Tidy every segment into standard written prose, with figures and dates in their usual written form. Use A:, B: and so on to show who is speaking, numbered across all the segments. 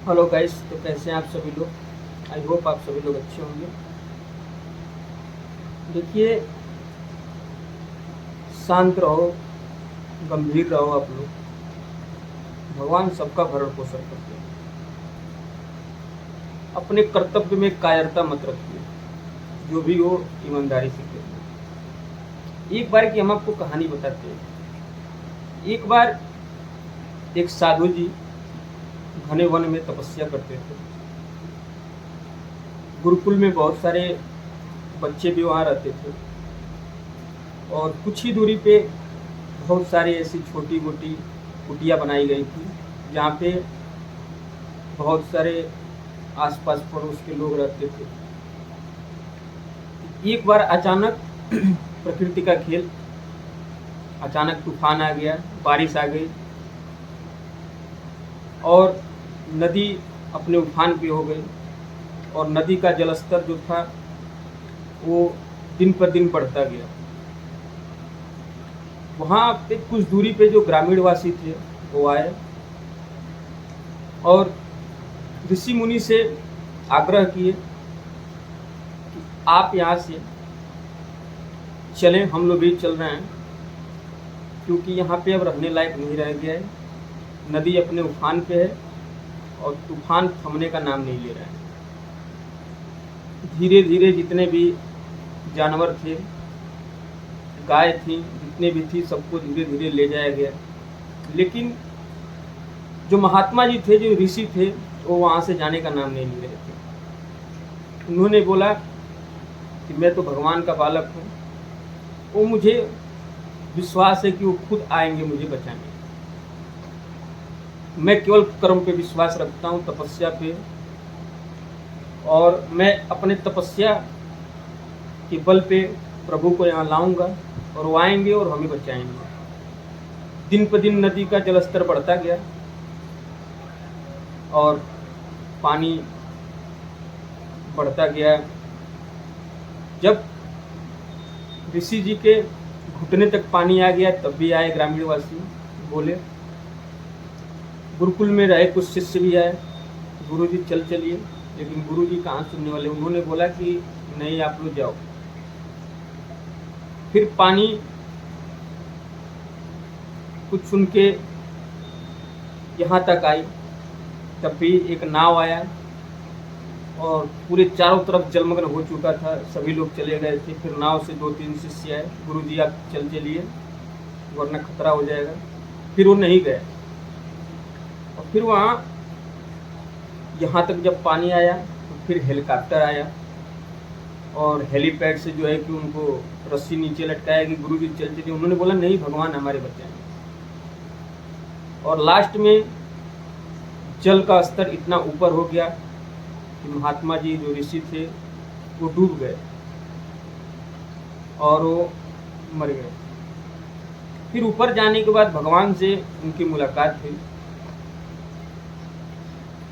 A: Hello guys, तो कैसे हैं आप सभी लोग। आई होप आप सभी लोग अच्छे होंगे। देखिए, शांत रहो, गंभीर रहो आप लोग। भगवान सबका भरण पोषण करते हैं। अपने कर्तव्य में कायरता मत रखिए, जो भी हो ईमानदारी से करिए। एक बार की हम आपको कहानी बताते हैं। एक बार एक साधु जी घने वन में तपस्या करते थे। गुरुकुल में बहुत सारे बच्चे भी वहाँ रहते थे और कुछ ही दूरी पे बहुत सारी ऐसी छोटी मोटी कुटिया बनाई गई थी जहाँ पे बहुत सारे आसपास पड़ोस के लोग रहते थे। एक बार अचानक प्रकृति का खेल, अचानक तूफान आ गया, बारिश आ गई और नदी अपने उफान पे हो गई और नदी का जलस्तर जो था वो दिन पर दिन बढ़ता गया। वहाँ पे कुछ दूरी पे जो ग्रामीण वासी थे वो आए और ऋषि मुनि से आग्रह किए कि आप यहाँ से चलें, हम लोग भी चल रहे हैं, क्योंकि यहाँ पे अब रहने लायक नहीं रह गया है। नदी अपने उफान पे है और तूफान थमने का नाम नहीं ले रहा है। धीरे धीरे जितने भी जानवर थे, गाय थी, जितने भी थी, सबको धीरे धीरे ले जाया गया। लेकिन जो महात्मा जी थे, जो ऋषि थे, वो वहाँ से जाने का नाम नहीं ले रहे थे। उन्होंने बोला कि मैं तो भगवान का बालक हूँ, वो मुझे विश्वास है कि वो खुद आएंगे मुझे बचाने। मैं केवल कर्म पे विश्वास रखता हूँ, तपस्या पे, और मैं अपने तपस्या के बल पे प्रभु को यहाँ लाऊंगा और वो आएंगे और हमें बचाएंगे। दिन पर दिन नदी का जलस्तर बढ़ता गया और पानी बढ़ता गया। जब ऋषि जी के घुटने तक पानी आ गया तब भी आए ग्रामीण वासी, बोले। गुरुकुल में रहे कुछ शिष्य भी आए, गुरुजी चल चलिए। लेकिन गुरुजी कहाँ सुनने वाले, उन्होंने बोला कि नहीं, आप लोग जाओ। फिर पानी कुछ सुन के यहाँ तक आई, तब भी एक नाव आया और पूरे चारों तरफ जलमग्न हो चुका था, सभी लोग चले गए थे। फिर नाव से 2-3 शिष्य आए, गुरुजी आप चल चलिए वरना खतरा हो जाएगा। फिर वो नहीं गए और फिर वहाँ यहाँ तक जब पानी आया तो फिर हेलीकॉप्टर आया और हेलीपैड से जो है कि उनको रस्सी नीचे लटकाया कि गुरुजी चल चलिए। उन्होंने बोला नहीं, भगवान हमारे बचाएंगे। और लास्ट में जल का स्तर इतना ऊपर हो गया कि महात्मा जी जो ऋषि थे वो डूब गए और वो मर गए। फिर ऊपर जाने के बाद भगवान से उनकी मुलाकात हुई।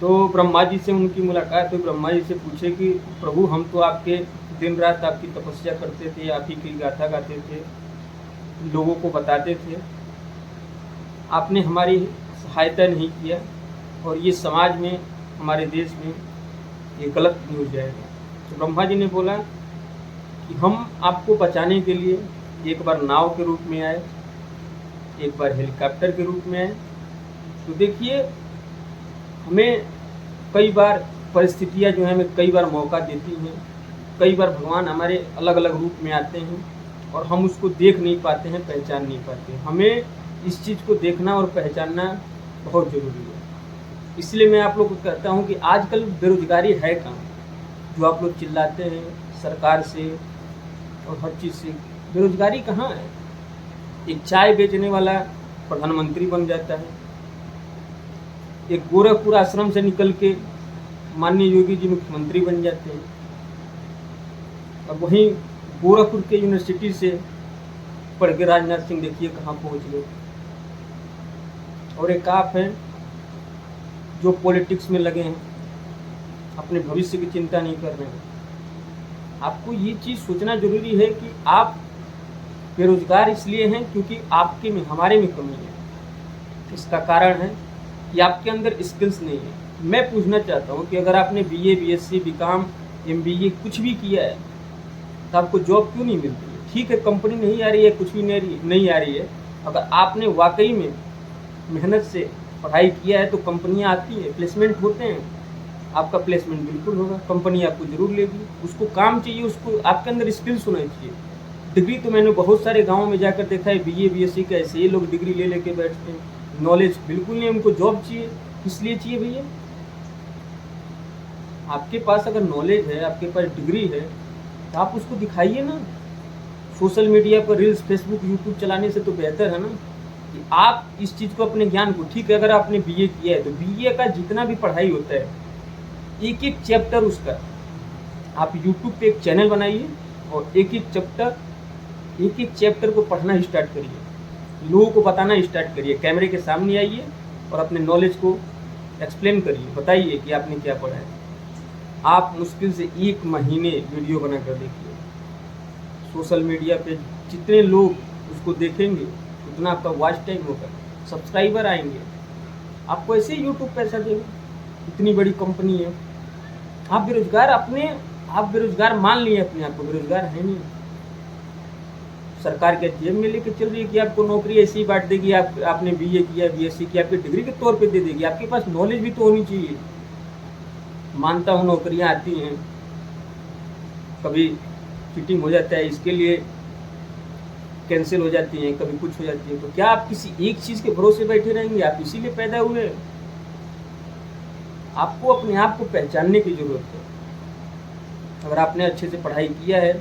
A: तो ब्रह्मा जी से उनकी मुलाकात हुई। ब्रह्मा जी से पूछे कि प्रभु, हम तो आपके दिन रात आपकी तपस्या करते थे, आप ही की गाथा गाते थे, लोगों को बताते थे, आपने हमारी सहायता नहीं किया और ये समाज में, हमारे देश में ये गलत न्यूज़ जाएगा। तो ब्रह्मा जी ने बोला कि हम आपको बचाने के लिए एक बार नाव के रूप में आए, एक बार हेलीकॉप्टर के रूप में आए। तो देखिए, हमें कई बार परिस्थितियाँ जो है हमें कई बार मौका देती हैं। कई बार भगवान हमारे अलग अलग रूप में आते हैं और हम उसको देख नहीं पाते हैं, पहचान नहीं पाते। हमें इस चीज़ को देखना और पहचानना बहुत ज़रूरी है। इसलिए मैं आप लोग को कहता हूँ कि आजकल बेरोजगारी है कहाँ, जो आप लोग चिल्लाते हैं सरकार से और हर चीज़ से। बेरोजगारी कहाँ है? एक चाय बेचने वाला प्रधानमंत्री बन जाता है, एक गोरखपुर आश्रम से निकल के माननीय योगी जी मुख्यमंत्री बन जाते हैं, और वहीं गोरखपुर के यूनिवर्सिटी से पढ़ के राजनाथ सिंह देखिए कहाँ पहुँच गए। और एक आप हैं जो पॉलिटिक्स में लगे हैं, अपने भविष्य की चिंता नहीं कर रहे हैं। आपको ये चीज़ सोचना जरूरी है कि आप बेरोजगार इसलिए हैं क्योंकि आपके में, हमारे में कमी है। इसका कारण है कि आपके अंदर स्किल्स नहीं है, मैं पूछना चाहता हूँ कि अगर आपने बीए, बीएससी, बीकॉम, एमबीए कुछ भी किया है तो आपको जॉब क्यों नहीं मिलती है? ठीक है, कंपनी नहीं आ रही है, कुछ भी नहीं आ रही है। अगर आपने वाकई में मेहनत से पढ़ाई किया है तो कंपनियाँ आती हैं, प्लेसमेंट होते हैं, आपका प्लेसमेंट बिल्कुल होगा, कंपनी आपको ज़रूर लेगी। उसको काम चाहिए, उसको आपके अंदर स्किल्स होना चाहिए। डिग्री तो मैंने बहुत सारे गाँव में जाकर देखा है, बीए, बीएससी के ऐसे ही लोग डिग्री ले लेके बैठते हैं, नॉलेज बिल्कुल नहीं, उनको जॉब चाहिए। किस लिए चाहिए भैया? आपके पास अगर नॉलेज है, आपके पास डिग्री है, तो आप उसको दिखाइए ना। सोशल मीडिया पर रील्स, फेसबुक, यूट्यूब चलाने से तो बेहतर है ना कि आप इस चीज़ को, अपने ज्ञान को, ठीक है अगर आपने बीए किया है तो बीए का जितना भी पढ़ाई होता है, एक एक चैप्टर उसका आप यूट्यूब पे एक चैनल बनाइए और एक एक चैप्टर को पढ़ना स्टार्ट करिए, लोगों को बताना स्टार्ट करिए, कैमरे के सामने आइए और अपने नॉलेज को एक्सप्लेन करिए, बताइए कि आपने क्या पढ़ा है। आप मुश्किल से 1 महीने वीडियो बना कर देखिए, सोशल मीडिया पे जितने लोग उसको देखेंगे उतना आपका वॉच टाइम होगा, सब्सक्राइबर आएंगे, आपको ऐसे ही यूट्यूब पैसा देगा। इतनी बड़ी कंपनी है, आप बेरोजगार मान लिए अपने आप को, बेरोजगार है नहीं। सरकार के जेब में लेके चल रही है कि आपको नौकरी ऐसी ही बांट देगी, आपने बीए किया, बीएससी किया, आपकी डिग्री के तौर पे दे देगी। आपके पास नॉलेज भी तो होनी चाहिए। मानता हूँ नौकरियाँ आती हैं, कभी चीटिंग हो जाता है, इसके लिए कैंसिल हो जाती हैं, कभी कुछ हो जाती है, तो क्या आप किसी एक चीज़ के भरोसे बैठे रहेंगे? आप इसीलिए पैदा हुए। आपको अपने आप को पहचानने की ज़रूरत है। अगर आपने अच्छे से पढ़ाई किया है,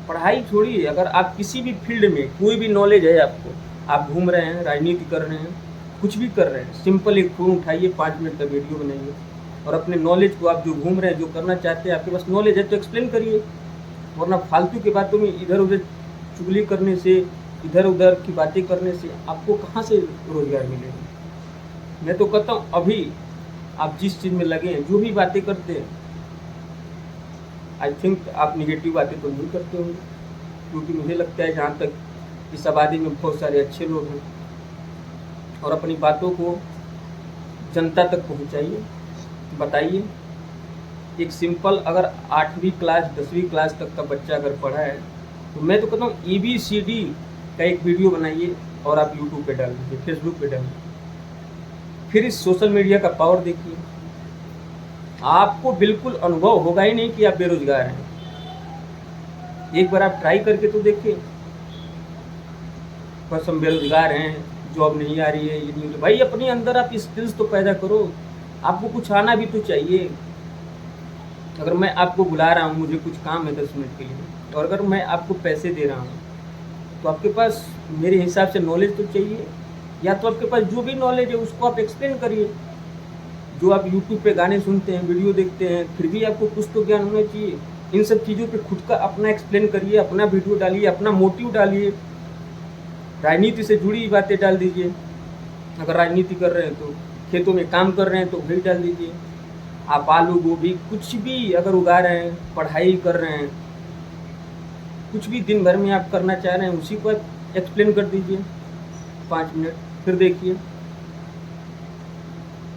A: पढ़ाई छोड़िए, अगर आप किसी भी फील्ड में कोई भी नॉलेज है आपको, आप घूम रहे हैं, राजनीति कर रहे हैं, कुछ भी कर रहे हैं, सिंपल एक फ़ोन उठाइए, 5 मिनट का वीडियो बनाइए और अपने नॉलेज को, आप जो घूम रहे हैं, जो करना चाहते हैं, आपके पास नॉलेज है तो एक्सप्लेन करिए। वरना फालतू की बातों में इधर उधर चुगली करने से, इधर उधर की बातें करने से आपको कहाँ से रोजगार मिलेगा? मैं तो कहता हूँ अभी आप जिस चीज़ में लगे हैं, जो भी बातें करते हैं, आई थिंक आप निगेटिव बातें तो नहीं करते होंगे, क्योंकि मुझे लगता है जहाँ तक इस आबादी में बहुत सारे अच्छे लोग हैं। और अपनी बातों को जनता तक पहुँचाइए, बताइए। एक सिंपल, अगर 8वीं क्लास 10वीं क्लास तक का बच्चा अगर पढ़ा है तो मैं तो कहता हूँ ABCD का एक वीडियो बनाइए और आप यूट्यूब पे डाल दीजिए, फेसबुक पे डालिए, फिर इस सोशल मीडिया का पावर देखिए। आपको बिल्कुल अनुभव होगा ही नहीं कि आप बेरोजगार हैं। एक बार आप ट्राई करके तो देखिए, बस हम बेरोजगार हैं, जॉब नहीं आ रही है, ये नहीं, भाई अपने अंदर आप स्किल्स तो पैदा करो, आपको कुछ आना भी तो चाहिए। अगर मैं आपको बुला रहा हूँ, मुझे कुछ काम है 10 मिनट के लिए, और अगर मैं आपको पैसे दे रहा हूँ तो आपके पास मेरे हिसाब से नॉलेज तो चाहिए, या तो आपके पास जो भी नॉलेज है उसको आप एक्सप्लेन करिए। जो आप यूट्यूब पे गाने सुनते हैं, वीडियो देखते हैं, फिर भी आपको कुछ तो ज्ञान होना चाहिए। इन सब चीज़ों पे खुद का अपना एक्सप्लेन करिए, अपना वीडियो डालिए, अपना मोटिव डालिए, राजनीति से जुड़ी बातें डाल दीजिए। अगर राजनीति कर रहे हैं तो खेतों में काम कर रहे हैं तो वही डाल दीजिए। आप आलू गोभी कुछ भी अगर उगा रहे हैं, पढ़ाई कर रहे हैं, कुछ भी दिन भर में आप करना चाह रहे हैं, उसी को एक्सप्लेन कर दीजिए 5 मिनट, फिर देखिए।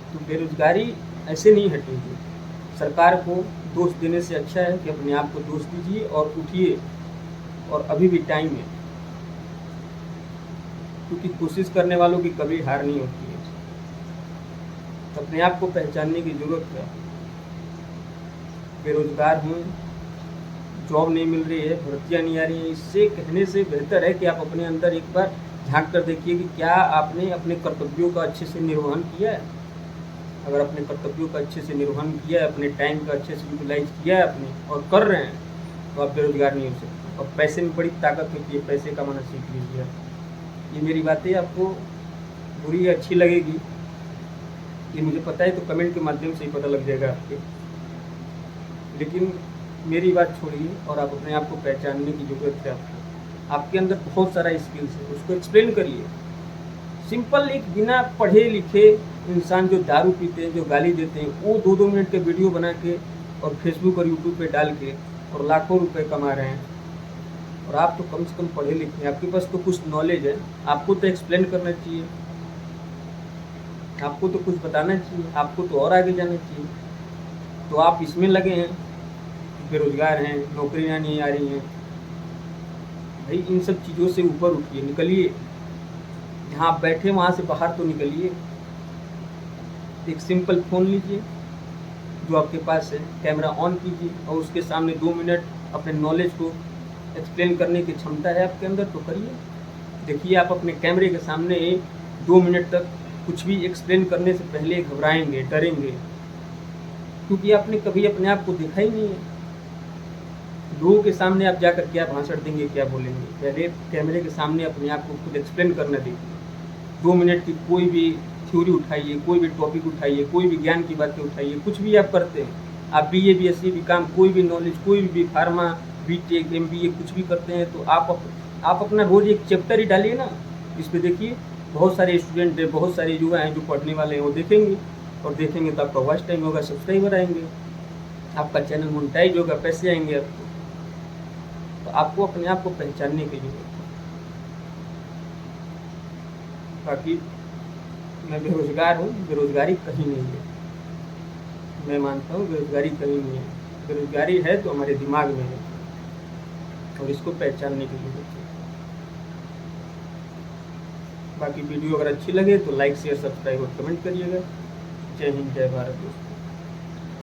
A: तो बेरोजगारी ऐसे नहीं हटेगी। सरकार को दोष देने से अच्छा है कि अपने आप को दोष दीजिए और उठिए, और अभी भी टाइम है, क्योंकि कोशिश करने वालों की कभी हार नहीं होती है। तो अपने आप को पहचानने की ज़रूरत है। बेरोजगार हूँ, जॉब नहीं मिल रही है, भर्तियाँ नहीं आ रही हैं, इससे कहने से बेहतर है कि आप अपने अंदर एक बार झांक कर देखिए कि क्या आपने अपने कर्तव्यों का अच्छे से निर्वहन किया है। अगर अपने कर्तव्यों का अच्छे से निर्वहन किया है, अपने टाइम का अच्छे से यूटिलाइज किया है अपने, और कर रहे हैं, तो आप बेरोजगार नहीं हो सकते। और पैसे में बड़ी ताकत होती है, पैसे कमाना सीख लीजिए आप। ये मेरी बातें आपको बुरी या अच्छी लगेगी ये मुझे पता है, तो कमेंट के माध्यम से ही पता लग जाएगा आपके। लेकिन मेरी बात छोड़िए और आप अपने आप को पहचानने की ज़रूरत है आपको। आपके अंदर बहुत सारा स्किल्स है, उसको एक्सप्लेन करिए। सिंपल, एक बिना पढ़े लिखे इंसान जो दारू पीते हैं, जो गाली देते हैं, वो 2-2 मिनट के वीडियो बना के और फेसबुक और यूट्यूब पे डाल के और लाखों रुपए कमा रहे हैं। और आप तो कम से कम पढ़े लिखे हैं, आपके पास तो कुछ नॉलेज है, आपको तो एक्सप्लेन करना चाहिए। आपको तो कुछ बताना चाहिए, आपको तो और आगे जाना चाहिए। तो आप इसमें लगे हैं, बेरोजगार हैं, नौकरियां नहीं आ रही हैं। भाई इन सब चीज़ों से ऊपर उठिए, निकलिए, जहाँ आप बैठे वहाँ से बाहर तो निकलिए। एक सिंपल फ़ोन लीजिए जो आपके पास है, कैमरा ऑन कीजिए और उसके सामने 2 मिनट अपने नॉलेज को एक्सप्लेन करने की क्षमता है आपके अंदर तो करिए। देखिए आप अपने कैमरे के सामने 2 मिनट तक कुछ भी एक्सप्लेन करने से पहले घबराएंगे, डरेंगे, क्योंकि आपने कभी अपने आप को देखा ही नहीं है। लोगों के सामने आप जाकर क्या भाषण देंगे, क्या बोलेंगे? पहले कैमरे के सामने अपने आप को खुद एक्सप्लेन करना देखिए। 2 मिनट की कोई भी थ्योरी उठाइए, कोई भी टॉपिक उठाइए, कोई भी ज्ञान की बातें उठाइए, कुछ भी आप करते हैं, आप BA BSc BCom कोई भी नॉलेज, कोई भी फार्मा BTech MBA कुछ भी करते हैं, तो आप अपना रोज़ एक चैप्टर ही डालिए ना। इस पे देखिए बहुत सारे स्टूडेंट हैं, बहुत सारे युवा हैं जो पढ़ने वाले हैं, वो देखेंगे और देखेंगे तो आपका वॉच टाइम होगा, सब्सक्राइबर आएंगे, आपका चैनल मोनेटाइज होगा, पैसे आएंगे आपको। तो आपको अपने आप को पहचानने की जरूरत है। बाकी मैं बेरोजगार हूँ, बेरोजगारी कहीं नहीं है। मैं मानता हूँ बेरोजगारी कहीं नहीं है। बेरोजगारी है तो हमारे दिमाग में है और इसको पहचानने की जरूरत है। बाकी वीडियो अगर अच्छी लगे तो लाइक शेयर सब्सक्राइब और कमेंट करिएगा। जय हिंद, जय भारत दोस्तों।